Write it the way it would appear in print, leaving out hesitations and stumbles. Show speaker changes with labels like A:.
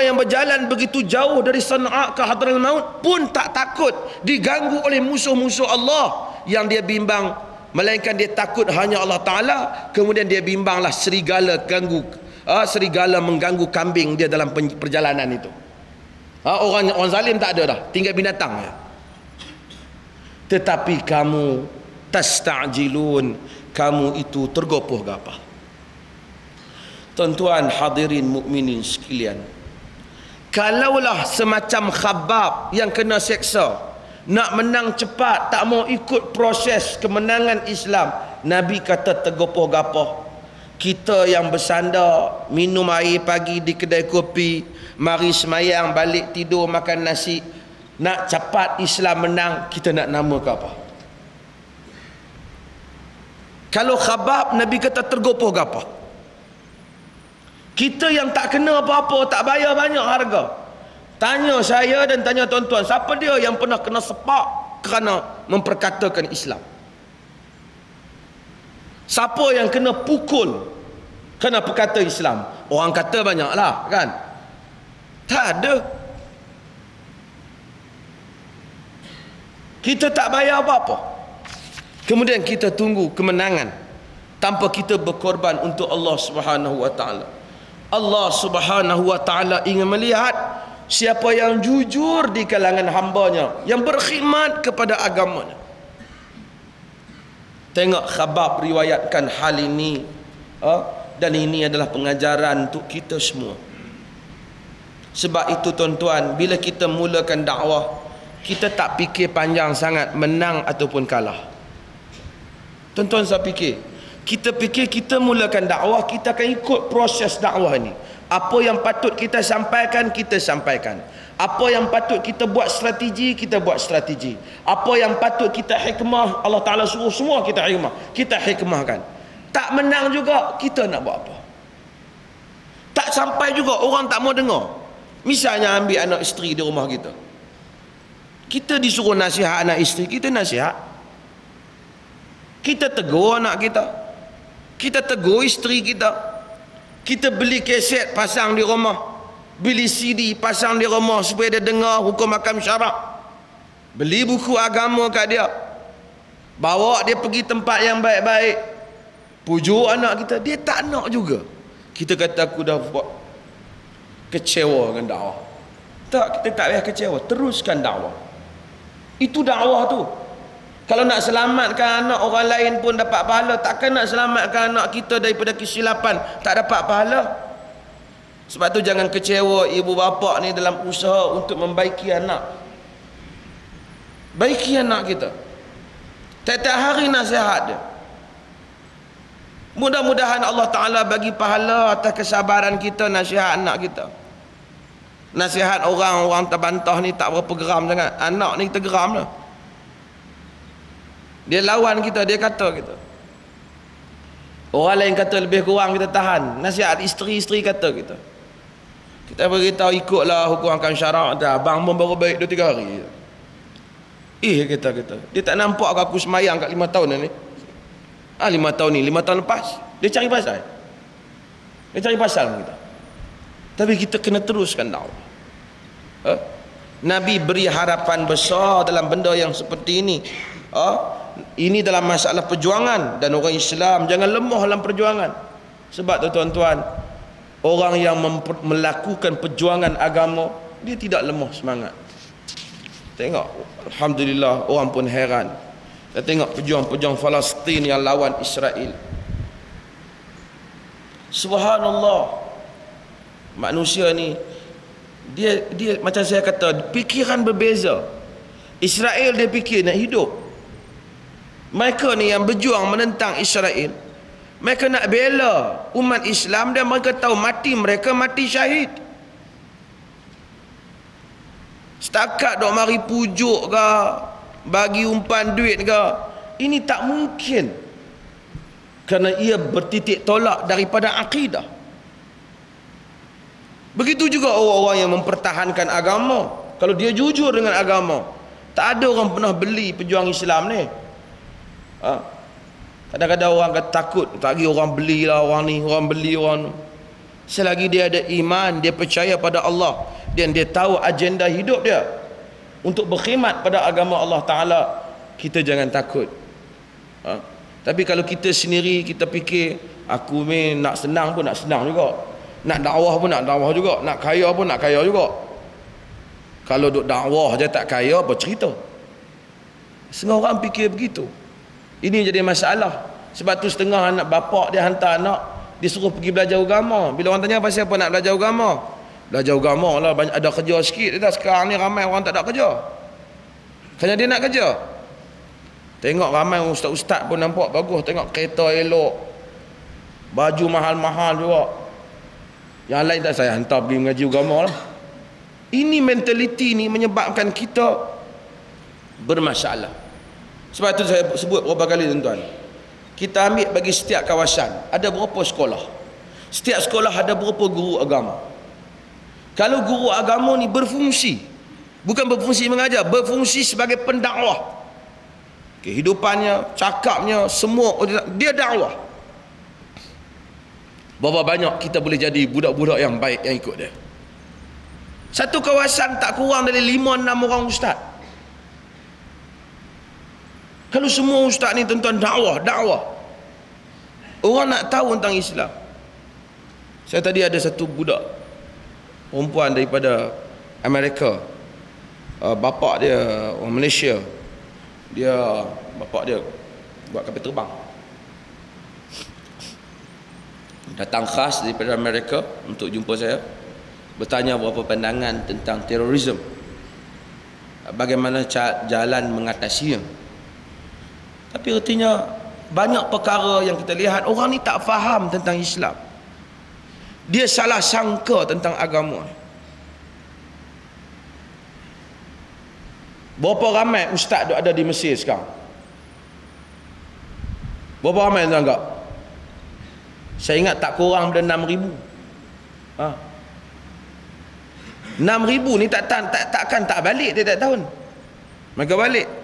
A: yang berjalan begitu jauh dari Sana'a ke Hadraul Maut pun tak takut diganggu oleh musuh-musuh Allah yang dia bimbang, melainkan dia takut hanya Allah Ta'ala. Kemudian dia bimbanglah serigala serigala mengganggu kambing dia dalam perjalanan itu. Orang zalim tak ada dah, tinggal binatang ya. Tetapi kamu tasta'jilun, kamu itu tergopoh-gapah. Tuan-tuan hadirin mukminin sekalian, kalaulah semacam Khabbab yang kena seksa nak menang cepat, tak mau ikut proses kemenangan Islam, Nabi kata tergopoh-gapoh. Kita yang bersandar minum air pagi di kedai kopi, mari semayang, balik tidur, makan nasi, nak cepat Islam menang, kita nak nama ke apa? Kalau Khabbab, Nabi kata tergopoh-gapoh. Kita yang tak kena apa-apa, tak bayar banyak harga, tanya saya dan tanya tuan-tuan, siapa dia yang pernah kena sepak kerana memperkatakan Islam? Siapa yang kena pukul kerana perkata Islam? Orang kata banyaklah kan? Tak ada. Kita tak bayar apa-apa, kemudian kita tunggu kemenangan tanpa kita berkorban untuk Allah Subhanahu wa taala. Allah Subhanahu wa taala ingin melihat siapa yang jujur di kalangan hambanya, yang berkhidmat kepada agamanya. Tengok Khabbab riwayatkan hal ini, dan ini adalah pengajaran untuk kita semua. Sebab itu tuan-tuan, bila kita mulakan dakwah, kita tak fikir panjang sangat menang ataupun kalah. Tuan-tuan, saya fikir, kita fikir kita mulakan dakwah, kita akan ikut proses dakwah ni. Apa yang patut kita sampaikan, kita sampaikan. Apa yang patut kita buat strategi, kita buat strategi. Apa yang patut kita hikmah, Allah Ta'ala suruh semua kita hikmah, kita hikmahkan. Tak menang juga, kita nak buat apa? Tak sampai juga, orang tak mau dengar. Misalnya ambil anak isteri di rumah kita, kita disuruh nasihat anak isteri, kita nasihat. Kita tegur anak kita, kita tegur isteri kita. Kita beli kaset pasang di rumah, beli CD pasang di rumah supaya dia dengar hukum hakam syarak. Beli buku agama kat dia, bawa dia pergi tempat yang baik-baik, pujuk anak kita. Dia tak nak juga. Kita kata aku dah buat kecewa dengan dakwah. Tak, kita tak payah kecewa, teruskan dakwah. Itu dakwah tu. Kalau nak selamatkan anak orang lain pun dapat pahala, takkan nak selamatkan anak kita daripada kesilapan tak dapat pahala? Sebab tu jangan kecewa ibu bapa ni dalam usaha untuk membaiki anak. Baiki anak kita. Tiap-tiap hari nasihat dia. Mudah-mudahan Allah Ta'ala bagi pahala atas kesabaran kita nasihat anak kita. Nasihat orang terbantah ni tak berapa geram sangat. Anak ni kita geram lah. Dia lawan kita, dia kata kita. Orang lain kata lebih kurang kita tahan. Nasihat isteri-isteri kata kita. Kita beritahu ikutlah hukum hakam syarak. Abang pun baru baik 2-3 hari. Kata. Dia tak nampak aku semayang kat 5 tahun ni. 5 tahun ni, 5 tahun lepas. Dia cari pasal. Dia cari pasal dengan kita. Tapi kita kena teruskan dakwah. Nabi beri harapan besar dalam benda yang seperti ini. Ini dalam masalah perjuangan, dan orang Islam jangan lemah dalam perjuangan. Sebab tu tuan-tuan, orang yang melakukan perjuangan agama, dia tidak lemah semangat. Tengok, alhamdulillah, orang pun heran. Kita tengok pejuang-pejuang Palestin yang lawan Israel. Subhanallah, manusia ni dia macam saya kata, fikiran berbeza. Israel dia fikir nak hidup. Mereka ni yang berjuang menentang Israel, mereka nak bela umat Islam, dan mereka tahu mati mereka mati syahid. Setakat dok mari pujuk ke, bagi umpan duit ke, ini tak mungkin, kerana ia bertitik tolak daripada akidah. Begitu juga orang-orang yang mempertahankan agama. Kalau dia jujur dengan agama, tak ada orang pernah beli pejuang Islam ni. Kadang-kadang orang kata takut, tak lagi orang belilah orang ni, orang beli orang ni. Selagi dia ada iman, dia percaya pada Allah dan dia tahu agenda hidup dia untuk berkhidmat pada agama Allah Ta'ala, kita jangan takut. Tapi kalau kita sendiri, kita fikir, aku ni nak senang pun nak senang juga, nak dakwah pun nak dakwah juga, nak kaya pun nak kaya juga. Kalau duk dakwah je tak kaya, apa cerita? Setengah orang fikir begitu. Ini jadi masalah. Sebab tu setengah anak bapak dia hantar anak, dia suruh pergi belajar agama. Bila orang tanya pasal apa nak belajar agama, belajar agama lah, banyak ada kerja sikit. Dia dah sekarang ni ramai orang tak ada kerja, kerana dia nak kerja. Tengok ramai ustaz-ustaz pun nampak bagus, tengok kereta elok, baju mahal-mahal juga. Yang lain tak, saya hantar pergi mengaji agama lah. Ini mentaliti ni menyebabkan kita bermasalah. Sebab tu saya sebut berapa kali tuan-tuan, kita ambil bagi setiap kawasan ada berapa sekolah, setiap sekolah ada berapa guru agama. Kalau guru agama ni berfungsi, bukan berfungsi mengajar, berfungsi sebagai pendakwah, kehidupannya, cakapnya, semua dia dakwah, berapa banyak kita boleh jadi budak-budak yang baik yang ikut dia. Satu kawasan tak kurang dari 5-6 orang ustaz. Kalau semua ustaz ni tuan-tuan dakwah, orang nak tahu tentang Islam. Saya tadi ada satu budak perempuan daripada Amerika, bapak dia orang Malaysia, bapak dia buat kapal terbang, datang khas daripada Amerika untuk jumpa saya, bertanya beberapa pandangan tentang terorisme, bagaimana jalan mengatasinya. Tapi artinya banyak perkara yang kita lihat orang ni tak faham tentang Islam, dia salah sangka tentang agama. Berapa ramai ustaz ada di Mesir sekarang? Berapa ramai tuan anggap? Saya ingat tak kurang daripada 6,000. 6,000 ni takkan tak balik tiap-tiap tahun. Mereka balik.